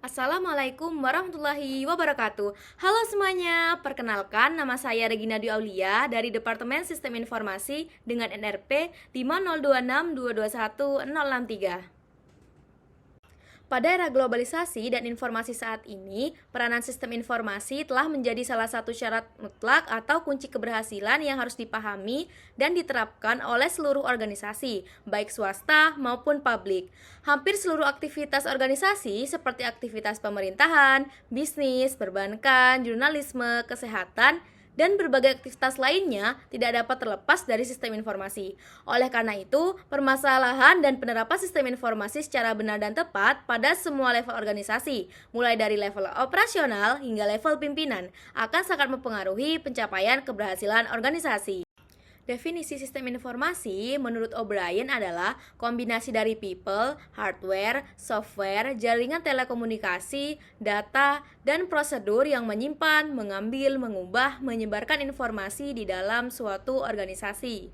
Assalamualaikum warahmatullahi wabarakatuh. Halo semuanya, perkenalkan nama saya Regina Dwi Aulia dari Departemen Sistem Informasi dengan NRP 50262210063. Pada era globalisasi dan informasi saat ini, peranan sistem informasi telah menjadi salah satu syarat mutlak atau kunci keberhasilan yang harus dipahami dan diterapkan oleh seluruh organisasi, baik swasta maupun publik. Hampir seluruh aktivitas organisasi seperti aktivitas pemerintahan, bisnis, perbankan, jurnalisme, kesehatan, dan berbagai aktivitas lainnya tidak dapat terlepas dari sistem informasi. Oleh karena itu, permasalahan dan penerapan sistem informasi secara benar dan tepat pada semua level organisasi, mulai dari level operasional hingga level pimpinan, akan sangat mempengaruhi pencapaian keberhasilan organisasi. Definisi sistem informasi menurut O'Brien adalah kombinasi dari people, hardware, software, jaringan telekomunikasi, data, dan prosedur yang menyimpan, mengambil, mengubah, menyebarkan informasi di dalam suatu organisasi.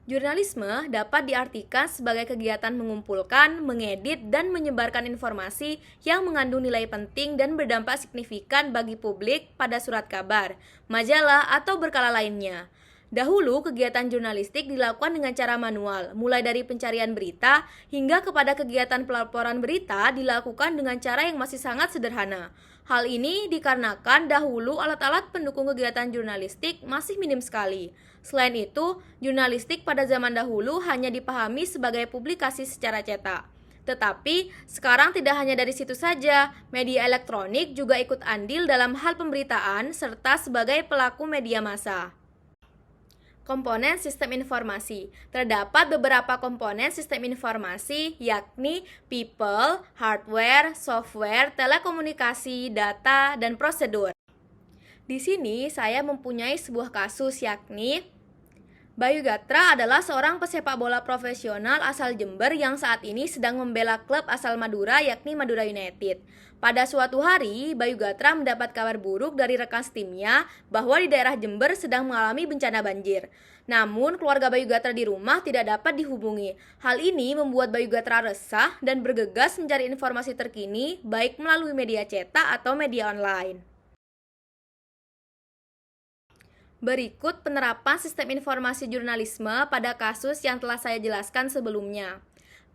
Jurnalisme dapat diartikan sebagai kegiatan mengumpulkan, mengedit, dan menyebarkan informasi yang mengandung nilai penting dan berdampak signifikan bagi publik pada surat kabar, majalah, atau berkala lainnya. Dahulu, kegiatan jurnalistik dilakukan dengan cara manual, mulai dari pencarian berita hingga kepada kegiatan pelaporan berita dilakukan dengan cara yang masih sangat sederhana. Hal ini dikarenakan dahulu alat-alat pendukung kegiatan jurnalistik masih minim sekali. Selain itu, jurnalistik pada zaman dahulu hanya dipahami sebagai publikasi secara cetak. Tetapi, sekarang tidak hanya dari situ saja, media elektronik juga ikut andil dalam hal pemberitaan serta sebagai pelaku media massa. Komponen sistem informasi. Terdapat beberapa komponen sistem informasi, yakni people, hardware, software, telekomunikasi, data, dan prosedur. Di sini saya mempunyai sebuah kasus, yakni Bayu Gatra adalah seorang pesepak bola profesional asal Jember yang saat ini sedang membela klub asal Madura, yakni Madura United. Pada suatu hari, Bayu Gatra mendapat kabar buruk dari rekan setimnya bahwa di daerah Jember sedang mengalami bencana banjir. Namun, keluarga Bayu Gatra di rumah tidak dapat dihubungi. Hal ini membuat Bayu Gatra resah dan bergegas mencari informasi terkini, baik melalui media cetak atau media online. Berikut penerapan sistem informasi jurnalisme pada kasus yang telah saya jelaskan sebelumnya.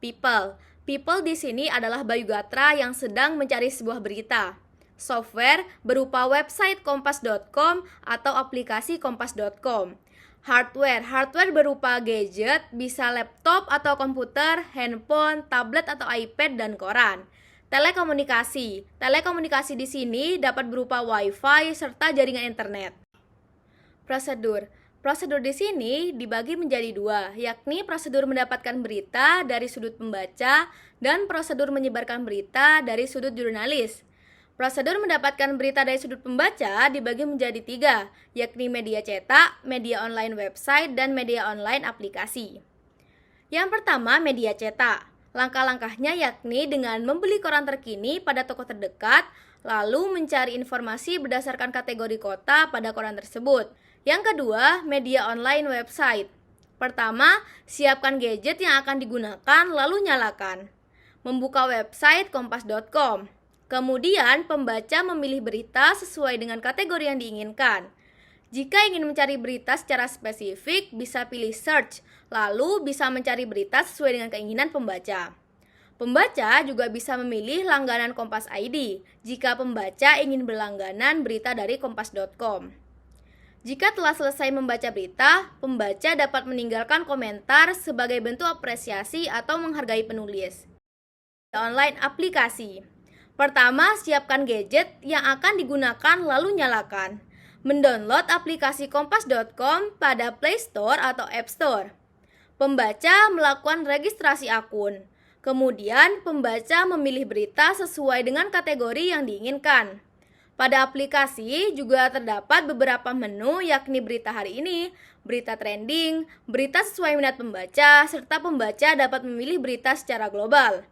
People. People di sini adalah Bayu Gatra yang sedang mencari sebuah berita. Software berupa website kompas.com atau aplikasi kompas.com. Hardware. Hardware berupa gadget, bisa laptop atau komputer, handphone, tablet atau iPad, dan koran. Telekomunikasi. Telekomunikasi di sini dapat berupa WiFi serta jaringan internet. Prosedur. Prosedur di sini dibagi menjadi dua, yakni prosedur mendapatkan berita dari sudut pembaca dan prosedur menyebarkan berita dari sudut jurnalis. Prosedur mendapatkan berita dari sudut pembaca dibagi menjadi tiga, yakni media cetak, media online website, dan media online aplikasi. Yang pertama, media cetak. Langkah-langkahnya yakni dengan membeli koran terkini pada toko terdekat, lalu mencari informasi berdasarkan kategori kota pada koran tersebut. Yang kedua, media online website. Pertama, siapkan gadget yang akan digunakan lalu nyalakan. Membuka website kompas.com. Kemudian, pembaca memilih berita sesuai dengan kategori yang diinginkan. Jika ingin mencari berita secara spesifik, bisa pilih search, lalu bisa mencari berita sesuai dengan keinginan pembaca. Pembaca juga bisa memilih langganan Kompas ID, jika pembaca ingin berlangganan berita dari kompas.com. Jika telah selesai membaca berita, pembaca dapat meninggalkan komentar sebagai bentuk apresiasi atau menghargai penulis. Online aplikasi. Pertama, siapkan gadget yang akan digunakan lalu nyalakan. Mendownload aplikasi kompas.com pada Play Store atau App Store. Pembaca melakukan registrasi akun. Kemudian, pembaca memilih berita sesuai dengan kategori yang diinginkan. Pada aplikasi juga terdapat beberapa menu, yakni berita hari ini, berita trending, berita sesuai minat pembaca, serta pembaca dapat memilih berita secara global.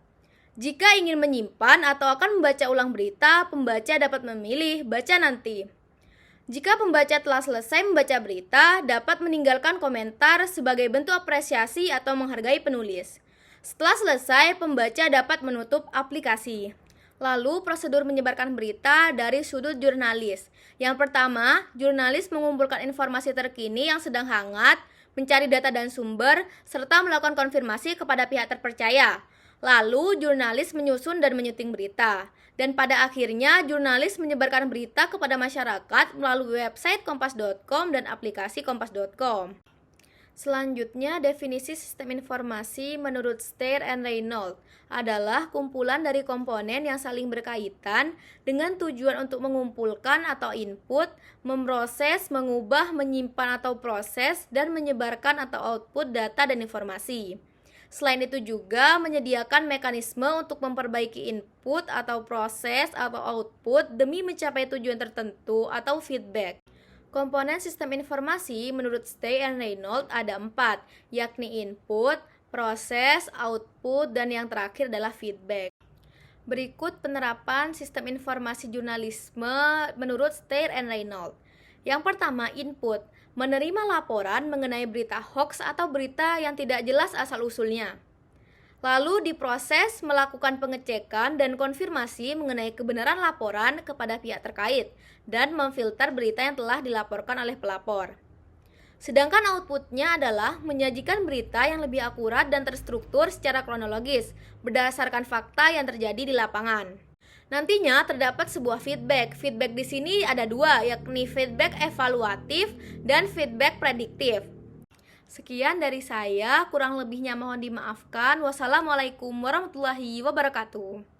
Jika ingin menyimpan atau akan membaca ulang berita, pembaca dapat memilih baca nanti. Jika pembaca telah selesai membaca berita, dapat meninggalkan komentar sebagai bentuk apresiasi atau menghargai penulis. Setelah selesai, pembaca dapat menutup aplikasi. Lalu, prosedur menyebarkan berita dari sudut jurnalis. Yang pertama, jurnalis mengumpulkan informasi terkini yang sedang hangat, mencari data dan sumber, serta melakukan konfirmasi kepada pihak terpercaya. Lalu, jurnalis menyusun dan menyuting berita. Dan pada akhirnya, jurnalis menyebarkan berita kepada masyarakat melalui website kompas.com dan aplikasi kompas.com. Selanjutnya, definisi sistem informasi menurut Steyer and Reynolds adalah kumpulan dari komponen yang saling berkaitan dengan tujuan untuk mengumpulkan atau input, memproses, mengubah, menyimpan atau proses, dan menyebarkan atau output data dan informasi. Selain itu juga menyediakan mekanisme untuk memperbaiki input atau proses atau output demi mencapai tujuan tertentu atau feedback. Komponen sistem informasi menurut Steyer and Reynolds ada 4, yakni input, proses, output, dan yang terakhir adalah feedback. Berikut penerapan sistem informasi jurnalisme menurut Steyer and Reynolds. Yang pertama, input, menerima laporan mengenai berita hoax atau berita yang tidak jelas asal-usulnya. Lalu diproses, melakukan pengecekan dan konfirmasi mengenai kebenaran laporan kepada pihak terkait dan memfilter berita yang telah dilaporkan oleh pelapor. Sedangkan outputnya adalah menyajikan berita yang lebih akurat dan terstruktur secara kronologis berdasarkan fakta yang terjadi di lapangan. Nantinya terdapat sebuah feedback. Feedback di sini ada 2, yakni feedback evaluatif dan feedback prediktif. Sekian dari saya, kurang lebihnya mohon dimaafkan. Wassalamualaikum warahmatullahi wabarakatuh.